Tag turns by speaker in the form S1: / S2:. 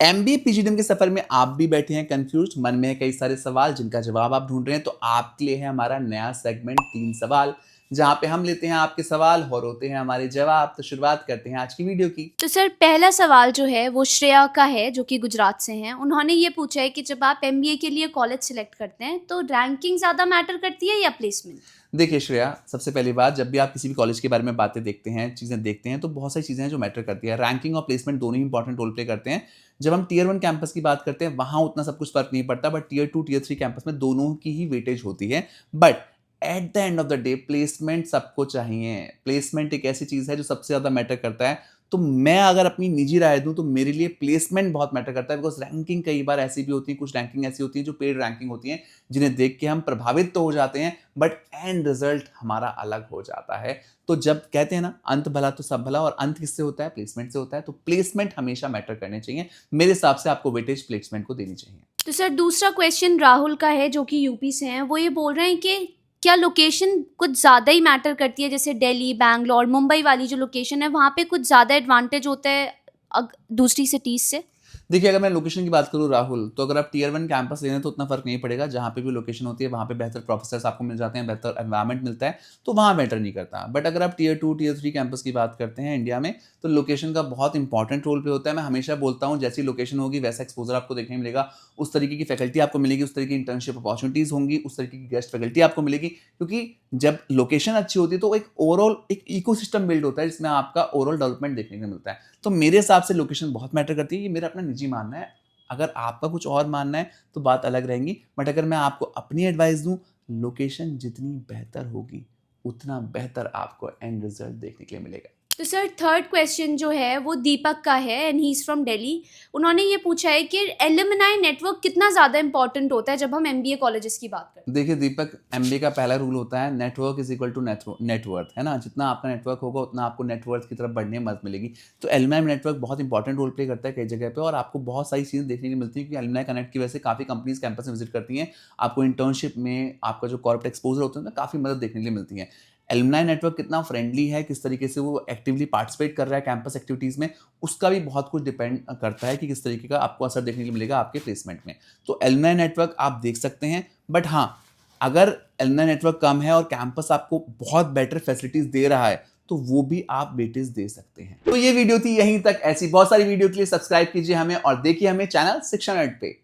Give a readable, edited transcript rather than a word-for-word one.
S1: MBA PGDM के सफर में आप भी बैठे हैं कंफ्यूज, मन में है कई सारे सवाल जिनका जवाब आप ढूंढ रहे हैं, तो आपके लिए है हमारा नया सेगमेंट 3 सवाल, जहां पे हम लेते हैं आपके सवाल और होते हैं हमारे जवाब। तो शुरुआत करते हैं आज की वीडियो की।
S2: तो सर पहला सवाल जो है वो श्रेया का है जो कि गुजरात से हैं। उन्होंने ये पूछा है कि जब आप एमबीए के लिए कॉलेज सिलेक्ट करते हैं तो रैंकिंग ज़्यादा मैटर करती है या प्लेसमेंट?
S1: देखिए श्रेया, सबसे पहली बात, जब भी आप किसी भी कॉलेज के बारे में बातें देखते हैं, चीज़ें देखते हैं, तो बहुत सारी चीज़ें हैं जो मैटर करती है। रैंकिंग और प्लेसमेंट दोनों ही इंपॉर्टेंट रोल प्ले करते हैं। जब हम टियर 1 कैंपस की बात करते हैं, वहाँ उतना सब कुछ फ़र्क नहीं पड़ता, बट टियर 2, टियर 3 कैंपस में दोनों की ही वेटेज होती है। But at the end of the day placement सबको चाहिए। प्लेसमेंट एक ऐसी चीज़ है जो सबसे ज़्यादा मैटर करता है। तो मैं अगर अपनी निजी राय दूँ, तो मेरे लिए प्लेसमेंट बहुत मैटर करता है, बिकॉज़ रैंकिंग कई बार ऐसी भी होती है, कुछ रैंकिंग ऐसी होती है जो पेड रैंकिंग होती हैं, जिन्हें देख के हम प्रभावित तो हो जाते हैं, बट एंड रिजल्ट हमारा अलग हो जाता है। तो जब कहते हैं ना, अंत भला तो सब भला, और अंत किससे होता है? प्लेसमेंट से होता है। तो प्लेसमेंट हमेशा मैटर करने चाहिए। मेरे हिसाब से आपको वेटेज प्लेसमेंट को देनी चाहिए।
S2: तो सर दूसरा क्वेश्चन राहुल का है जो कि यूपी से हैं। वो ये बोल रहे हैं कि क्या लोकेशन कुछ ज़्यादा ही मैटर करती है, जैसे दिल्ली, बैंगलोर, मुंबई वाली जो लोकेशन है वहाँ पे कुछ ज़्यादा एडवांटेज होता है दूसरी सिटीज़ से?
S1: देखिए, अगर मैं लोकेशन की बात करूँ राहुल, तो अगर आप टियर 1 कैंपस ले रहे हैं तो उतना फ़र्क नहीं पड़ेगा। जहाँ पे भी लोकेशन होती है वहाँ पे बेहतर प्रोफ़ेसर्स आपको मिल जाते हैं, बेहतर एनवायरनमेंट मिलता है, तो वहाँ मैटर नहीं करता। बट अगर आप टियर 2, टियर 3 कैंपस की बात करते हैं इंडिया में, तो लोकेशन का बहुत इंपॉर्टेंट रोल प्ले होता है। मैं हमेशा बोलता हूँ, जैसी लोकेशन होगी वैसा एक्सपोज़र आपको देखने मिलेगा, उस तरीके की फैकल्टी आपको मिलेगी, उस तरीके की इंटर्नशिप अपॉर्चुनिटीज़ होंगी, उस तरीके की गेस्ट फैकल्टी आपको मिलेगी। क्योंकि जब लोकेशन अच्छी होती है तो एक ओवरऑल एक इकोसिस्टम बिल्ड होता है, जिसमें आपका ओवरऑल डेवलपमेंट देखने को मिलता है। तो मेरे हिसाब से लोकेशन बहुत मैटर करती है। ये मेरा अपना निजी मानना है। अगर आपका कुछ और मानना है तो बात अलग रहेगी, बट अगर मैं आपको अपनी एडवाइस दूं, लोकेशन जितनी बेहतर होगी उतना बेहतर आपको एंड रिजल्ट देखने के लिए मिलेगा।
S2: तो सर थर्ड क्वेश्चन जो है वो दीपक का है and he is from Delhi. उन्होंने ये पूछा है कि एलुमनाई नेटवर्क कितना ज़्यादा इंपॉर्टेंट होता है जब हम एमबीए कॉलेजेस की बात करते हैं?
S1: देखिए दीपक, एमबीए का पहला रूल होता है network is equal to net worth, है ना? जितना आपका नेटवर्क होगा उतना आपको नेटवर्थ की तरफ बढ़ने में मदद मिलेगी। तो एलुमनाई नेटवर्क बहुत इंपॉर्टेंट रोल प्ले करता है कई जगह पे, और आपको बहुत सारी चीज़ें देखने को मिलती है कि एलुमनाई कनेक्ट की वजह से काफ़ी कंपनीज कैंपस में विजिट करती हैं। आपको इंटर्नशिप में आपका जो कॉर्पोरेट एक्सपोजर होता है उसमें काफ़ी मदद देखने के लिए मिलती है। एलुमनाई नेटवर्क कितना फ्रेंडली है, किस तरीके से वो एक्टिवली पार्टिसिपेट कर रहा है कैंपस एक्टिविटीज़ में, उसका भी बहुत कुछ डिपेंड करता है कि किस तरीके का आपको असर देखने को मिलेगा आपके प्लेसमेंट में। तो एलुमनाई नेटवर्क आप देख सकते हैं, बट हाँ, अगर एलुमनाई नेटवर्क कम है और कैंपस आपको बहुत बेटर फैसिलिटीज दे रहा है, तो वो भी आप वेटेज दे सकते हैं। तो ये वीडियो थी यहीं तक। ऐसी बहुत सारी वीडियो के लिए सब्सक्राइब कीजिए हमें और देखिए हमें चैनल शिक्षा नेट पे।